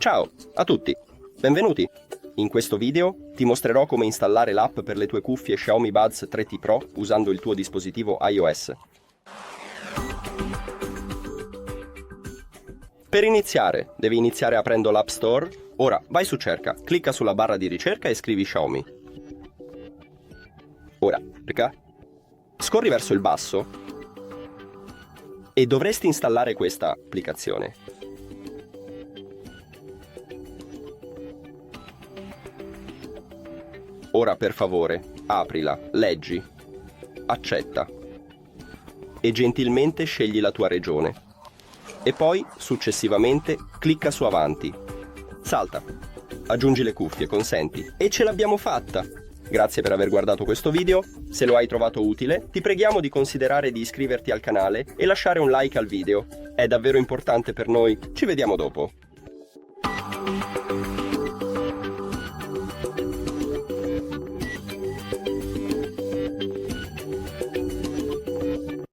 Ciao a tutti, benvenuti! In questo video ti mostrerò come installare l'app per le tue cuffie XIAOMI Buds 3T Pro usando il tuo dispositivo iOS. Per iniziare, devi iniziare aprendo l'App Store. Ora vai su Cerca, clicca sulla barra di ricerca e scrivi XIAOMI. Ora, scorri verso il basso e dovresti installare questa applicazione. Ora per favore, aprila, leggi, accetta e gentilmente scegli la tua regione. E poi, successivamente, clicca su Avanti. Salta, aggiungi le cuffie, consenti e ce l'abbiamo fatta! Grazie per aver guardato questo video, se lo hai trovato utile, ti preghiamo di considerare di iscriverti al canale e lasciare un like al video. È davvero importante per noi, ci vediamo dopo!